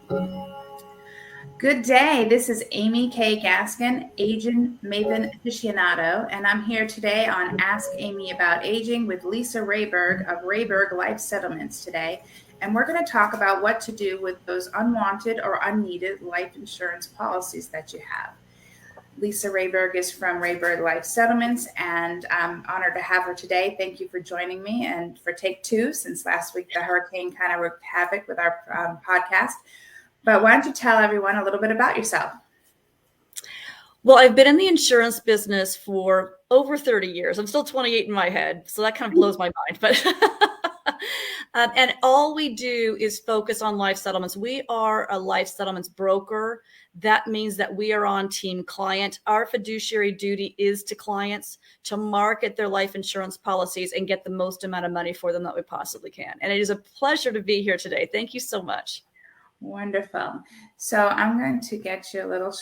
Good day. This is Amy K. Gaskin, Aging Maven Aficionado, and I'm here today on Ask Amy About Aging with Lisa Rehburg of Rehburg Life Settlements today. And we're going to talk about what to do with those unwanted or unneeded life insurance policies that you have. Lisa Rehburg is from Rehburg Life Settlements, and I'm honored to have her today. Thank you for joining me and for take two, since last week the hurricane kind of wreaked havoc with our podcast. But why don't you tell everyone a little bit about yourself? Well, I've been in the insurance business for over 30 years. I'm still 28 in my head, so that kind of blows my mind. But and all we do is focus on life settlements. We are a life settlements broker. That means that we are on team client. Our fiduciary duty is to clients to market their life insurance policies and get the most amount of money for them that we possibly can. And it is a pleasure to be here today. Thank you so much. Wonderful. So I'm going to get you a little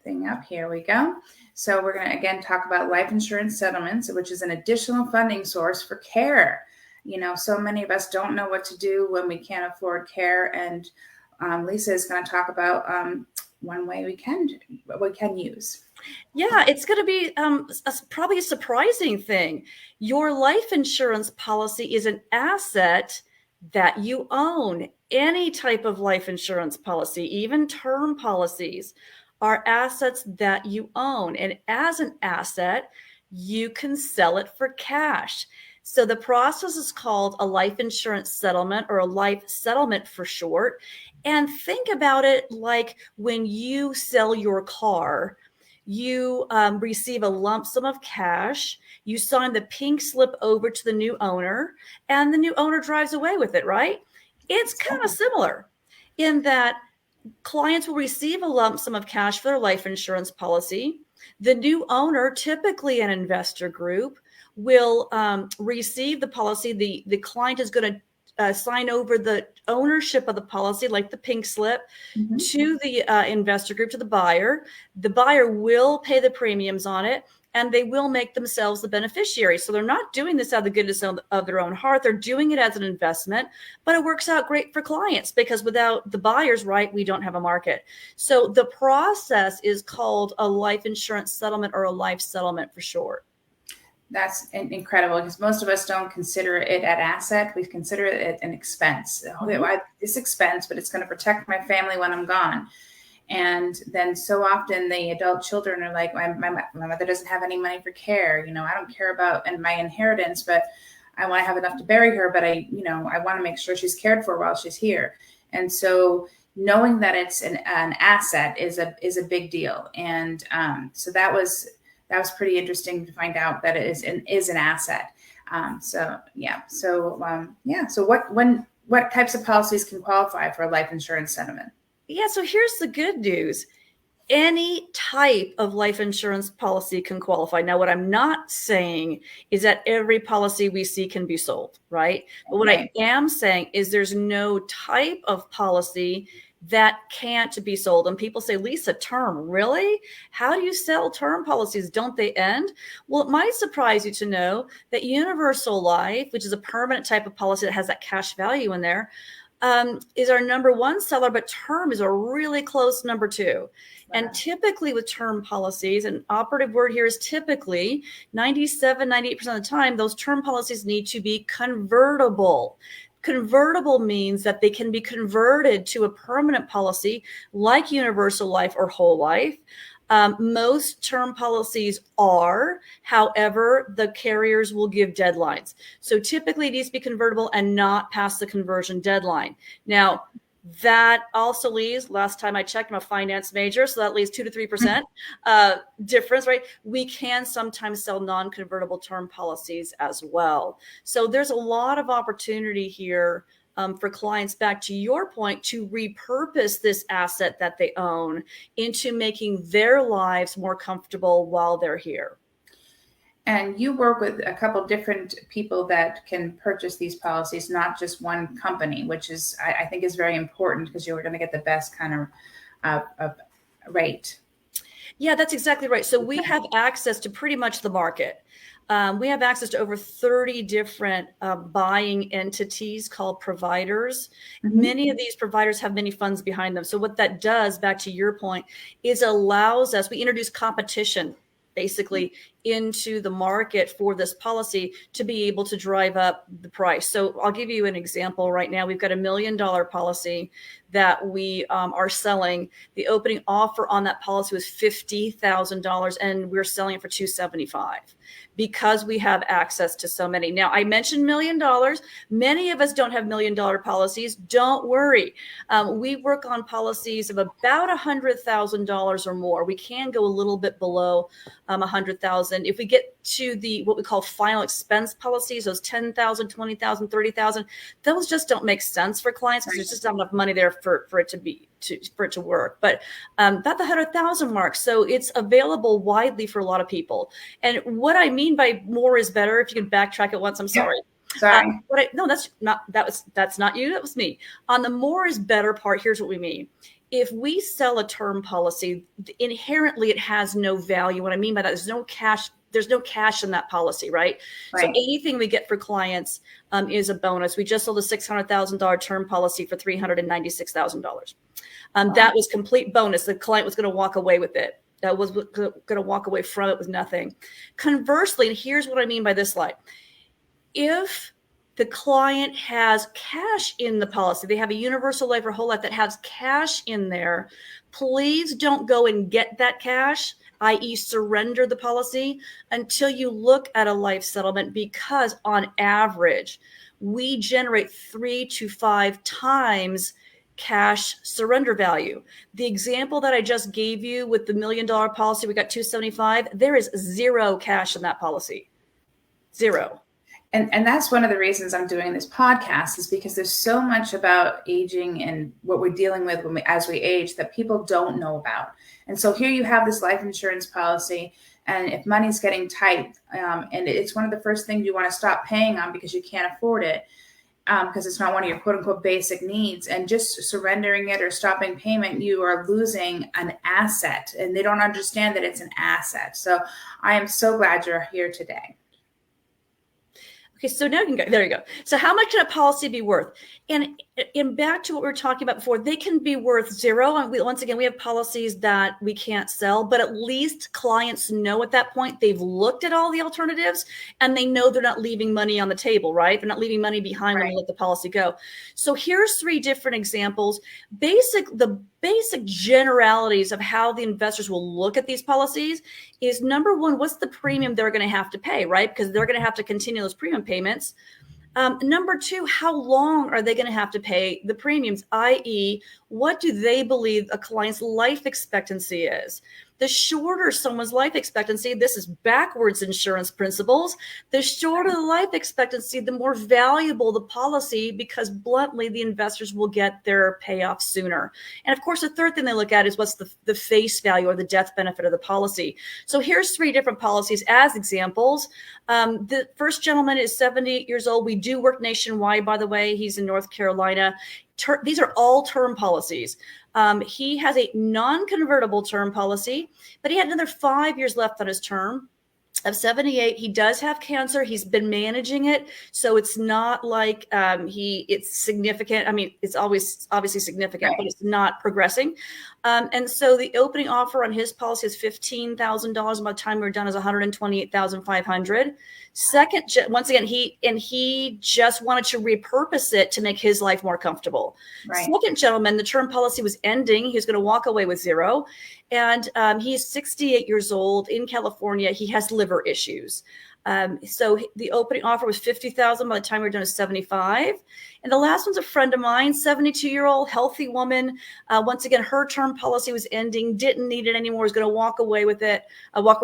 thing up. Here we go. So we're going to again talk about life insurance settlements, which is an additional funding source for care. You know, so many of us don't know what to do when we can't afford care, and Lisa is going to talk about one way we can use. Yeah, it's going to be probably a surprising thing. Your life insurance policy is an asset that you own. Any type of life insurance policy, even term policies, are assets that you own. And as an asset, you can sell it for cash. So the process is called a life insurance settlement, or a life settlement for short. And think about it like when you sell your car, you receive a lump sum of cash, you sign the pink slip over to the new owner, and the new owner drives away with it, right? It's kind of similar in that clients will receive a lump sum of cash for their life insurance policy. The new owner, typically an investor group, will receive the policy. The client is going to sign over the ownership of the policy, like the pink slip, to the investor group, to the buyer. The buyer will pay the premiums on it, and they will make themselves the beneficiary. So they're not doing this out of the goodness of their own heart. They're doing it as an investment, but it works out great for clients because without the buyers, right, we don't have a market. So the process is called a life insurance settlement, or a life settlement for short. That's incredible, because most of us don't consider it an asset. We consider it an expense. This expense, but it's going to protect my family when I'm gone. And then so often the adult children are like, my mother doesn't have any money for care. You know, I don't care about my inheritance, but I want to have enough to bury her. But I want to make sure she's cared for while she's here. And so knowing that it's an asset is a big deal. And so that was pretty interesting to find out that it is an asset. So what types of policies can qualify for a life insurance settlement? Yeah, so here's the good news. Any type of life insurance policy can qualify. Now, what I'm not saying is that every policy we see can be sold, right? But what I am saying is there's no type of policy that can't be sold. And people say, Lisa, term, really? How do you sell term policies? Don't they end? Well, it might surprise you to know that universal life, which is a permanent type of policy that has that cash value in there, is our number one seller, but term is a really close number two. Wow. And typically with term policies, an operative word here is typically, 97, 98% of the time, those term policies need to be convertible. Convertible means that they can be converted to a permanent policy like universal life or whole life. Most term policies are, however, the carriers will give deadlines. So typically it needs to be convertible and not past the conversion deadline. Now, that also leaves, last time I checked, I'm a finance major, so that leaves 2 to 3% difference, right? We can sometimes sell non-convertible term policies as well. So there's a lot of opportunity here for clients, back to your point, to repurpose this asset that they own into making their lives more comfortable while they're here. And you work with a couple different people that can purchase these policies, not just one company, which is, I think, is very important, because you're going to get the best kind of rate. Yeah, that's exactly right. So we have access to pretty much the market. We have access to over 30 different buying entities called providers. Mm-hmm. Many of these providers have many funds behind them. So what that does, back to your point, is allows us, we introduce competition basically into the market for this policy to be able to drive up the price. So I'll give you an example right now. We've got $1 million policy that we are selling. The opening offer on that policy was $50,000 and we're selling it for $275 because we have access to so many. Now, I mentioned $1 million. Many of us don't have $1 million policies. Don't worry. We work on policies of about $100,000 or more. We can go a little bit below 100,000. If we get to the what we call final expense policies, those 10,000, 20,000, 30,000, those just don't make sense for clients because there's just not enough money there for it to work. But about the 100,000 mark, so it's available widely for a lot of people. And what I mean by more is better, if you can backtrack it once, I'm sorry. Yep. Sorry. No, that's not you. That was me. On the more is better part, here's what we mean. If we sell a term policy, inherently it has no value. What I mean by that is there's no cash in that policy, right? So anything we get for clients is a bonus. We just sold a $600,000 term policy for $396,000. That was complete bonus. The client was going to walk away with it. That was going to walk away from it with nothing. Conversely, and here's what I mean by this slide. If the client has cash in the policy, they have a universal life or whole life that has cash in there, please don't go and get that cash, i.e. surrender the policy until you look at a life settlement, because on average, we generate 3 to 5 times cash surrender value. The example that I just gave you with the $1 million policy, we got 275, there is zero cash in that policy. Zero. And that's one of the reasons I'm doing this podcast, is because there's so much about aging and what we're dealing with as we age that people don't know about. And so here you have this life insurance policy, and if money's getting tight, and it's one of the first things you want to stop paying on because you can't afford it, because it's not one of your quote unquote basic needs, and just surrendering it or stopping payment, you are losing an asset, and they don't understand that it's an asset. So I am so glad you're here today. Okay, so now you can go. There you go. So how much can a policy be worth? And back to what we were talking about before, they can be worth zero. And once again, we have policies that we can't sell, but at least clients know at that point they've looked at all the alternatives and they know they're not leaving money on the table, right? They're not leaving money behind when they let the policy go. So here's 3 different examples. The basic generalities of how the investors will look at these policies is, number one, what's the premium they're going to have to pay, right? Because they're going to have to continue those premium payments. Number 2, how long are they going to have to pay the premiums, i.e., what do they believe a client's life expectancy is? The shorter someone's life expectancy, this is backwards insurance principles, the shorter the life expectancy, the more valuable the policy, because bluntly, the investors will get their payoff sooner. And of course, the third thing they look at is what's the face value or the death benefit of the policy. So here's 3 different policies as examples. The first gentleman is 78 years old. We do work nationwide, by the way. He's in North Carolina. These are all term policies. He has a non-convertible term policy, but he had another 5 years left on his term. Of 78, he does have cancer. He's been managing it, so it's not like it's significant. I mean, it's always obviously significant, but it's not progressing. And so the opening offer on his policy is $15,000. By the time we're done, is $128,500. Second, once again, he just wanted to repurpose it to make his life more comfortable. Right. Second gentleman, the term policy was ending. He was going to walk away with zero. And he's 68 years old in California. He has liver issues. So the opening offer was $50,000. By the time we were done, is $75,000. And the last one's a friend of mine, 72-year-old healthy woman. Once again, her term policy was ending, didn't need it anymore, was going to walk away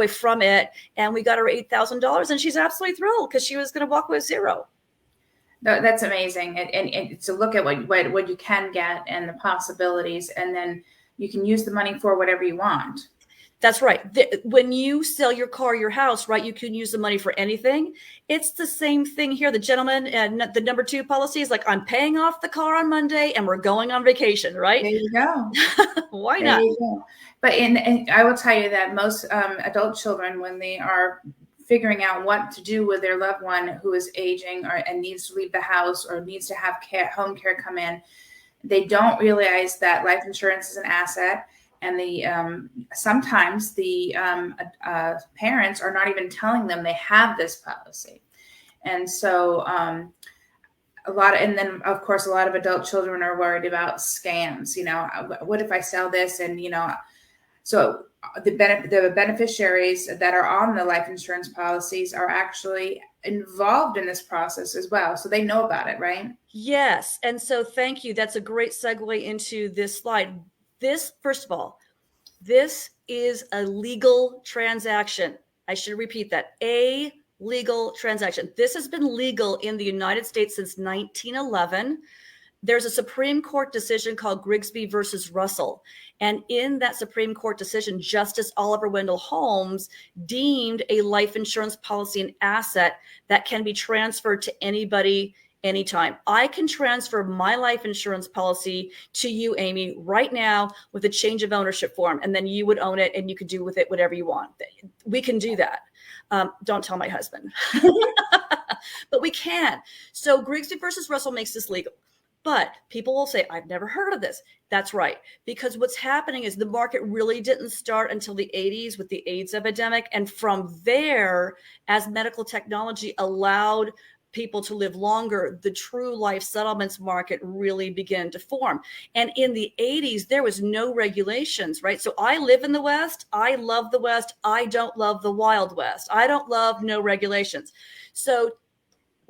from it. And we got her $8,000, and she's absolutely thrilled because she was going to walk away with zero. That's amazing. And to look at what you can get and the possibilities, and then you can use the money for whatever you want. That's right. When you sell your car, your house, right, you can use the money for anything. It's the same thing here. The gentleman and the number 2 policy is like, I'm paying off the car on Monday and we're going on vacation, right? There you go. Why There not? you go. But and I will tell you that most adult children, when they are figuring out what to do with their loved one who is aging and needs to leave the house or needs to have home care come in, they don't realize that life insurance is an asset. And sometimes the parents are not even telling them they have this policy. And so and then of course, a lot of adult children are worried about scams. What if I sell this? And, so the beneficiaries that are on the life insurance policies are actually involved in this process as well. So they know about it, right? Yes. And so thank you. That's a great segue into this slide. This, first of all, this is a legal transaction. I should repeat that. A legal transaction. This has been legal in the United States since 1911. There's a Supreme Court decision called Grigsby versus Russell. And in that Supreme Court decision, Justice Oliver Wendell Holmes deemed a life insurance policy an asset that can be transferred to anybody anytime. I can transfer my life insurance policy to you, Amy, right now with a change of ownership form, and then you would own it and you could do with it whatever you want. We can do that. Don't tell my husband. But we can. So Grigsby versus Russell makes this legal. But people will say, I've never heard of this. That's right. Because what's happening is the market really didn't start until the 80s with the AIDS epidemic. And from there, as medical technology allowed people to live longer, the true life settlements market really began to form. And in the 80s, there was no regulations, right? So I live in the West. I love the West. I don't love the Wild West. I don't love no regulations. So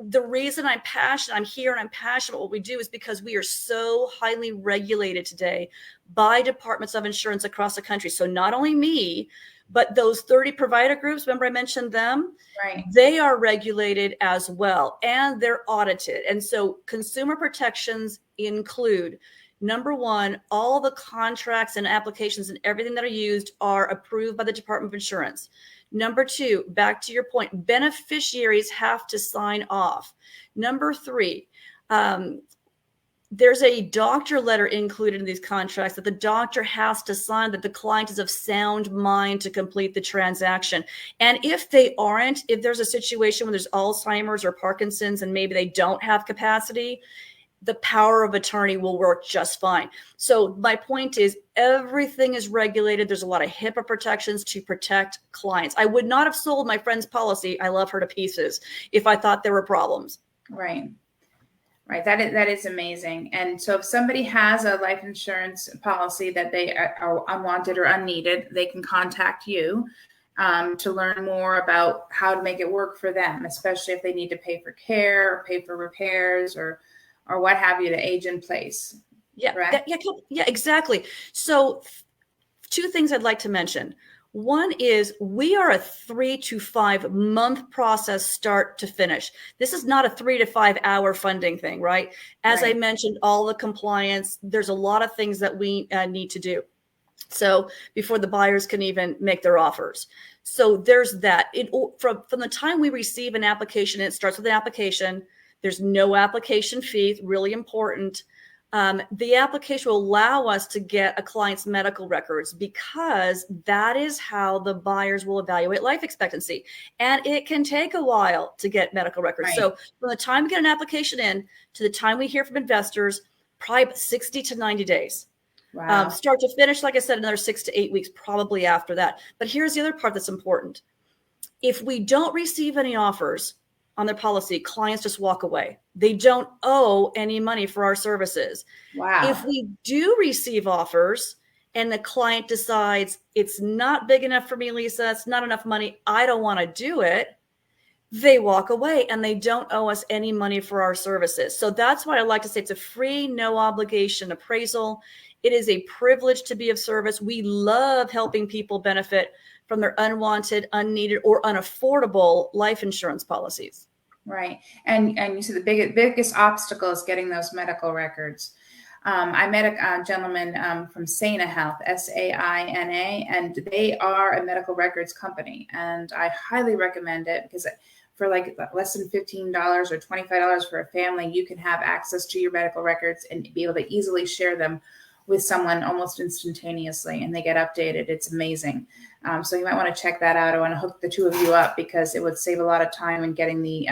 the reason I'm passionate, I'm here and I'm passionate about what we do is because we are so highly regulated today by departments of insurance across the country. So not only me, but those 30 provider groups, remember I mentioned them? Right. They are regulated as well, and they're audited. And so consumer protections include, number one, all the contracts and applications and everything that are used are approved by the Department of Insurance. Number two, back to your point, beneficiaries have to sign off. Number three, there's a doctor letter included in these contracts that the doctor has to sign that the client is of sound mind to complete the transaction. And if they aren't, if there's a situation where there's Alzheimer's or Parkinson's and maybe they don't have capacity, the power of attorney will work just fine. So my point is everything is regulated. There's a lot of HIPAA protections to protect clients. I would not have sold my friend's policy, I love her to pieces, if I thought there were problems. Right. Right. That is amazing. And so if somebody has a life insurance policy that they are unwanted or unneeded, they can contact you to learn more about how to make it work for them, especially if they need to pay for care or pay for repairs or what have you to age in place. Yeah, yeah, exactly. So two things I'd like to mention. One is we are a 3 to 5 month process start to finish. This is not a 3 to 5 hour funding thing, right? As I mentioned, all the compliance, there's a lot of things that we need to do. So before the buyers can even make their offers. So there's that. From the time we receive an application, it starts with an application. There's no application fee, really important. The application will allow us to get a client's medical records because that is how the buyers will evaluate life expectancy. And it can take a while to get medical records. Right. So from the time we get an application in to the time we hear from investors, probably 60 to 90 days. Wow. Start to finish, like I said, another 6 to 8 weeks, probably after that. But here's the other part that's important. If we don't receive any offers on their policy, clients just walk away. They don't owe any money for our services. Wow. If we do receive offers and the client decides it's not big enough for me, Lisa, it's not enough money, I don't want to do it, they walk away and they don't owe us any money for our services. So that's why I like to say it's a free, no obligation appraisal. It is a privilege to be of service. We love helping people benefit from their unwanted, unneeded, or unaffordable life insurance policies. Right. And you said the biggest obstacle is getting those medical records. I met a gentleman from Sana Health, Saina, and they are a medical records company. And I highly recommend it because for like less than $15 or $25 for a family, you can have access to your medical records and be able to easily share them with someone almost instantaneously, and they get updated. It's amazing. So you might want to check that out. I want to hook the two of you up because it would save a lot of time in getting the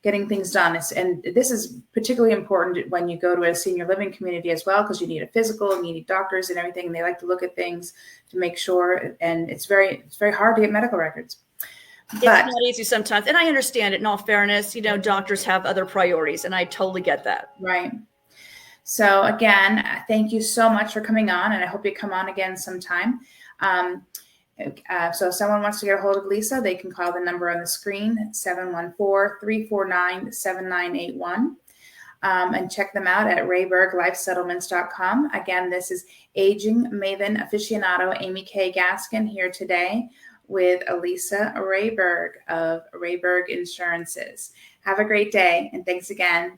getting things done. And this is particularly important when you go to a senior living community as well, because you need a physical and you need doctors and everything. And they like to look at things to make sure. And it's very hard to get medical records. It's not easy sometimes. And I understand it in all fairness. Doctors have other priorities, and I totally get that. Right. So again, thank you so much for coming on, and I hope you come on again sometime. So if someone wants to get a hold of Lisa, they can call the number on the screen, 714-349-7981, and check them out at RehburgLifeSettlements.com. Again, this is Aging Maven Aficionado Amy K. Gaskin here today with Elisa Rehburg of Rehburg Insurances. Have a great day, and thanks again.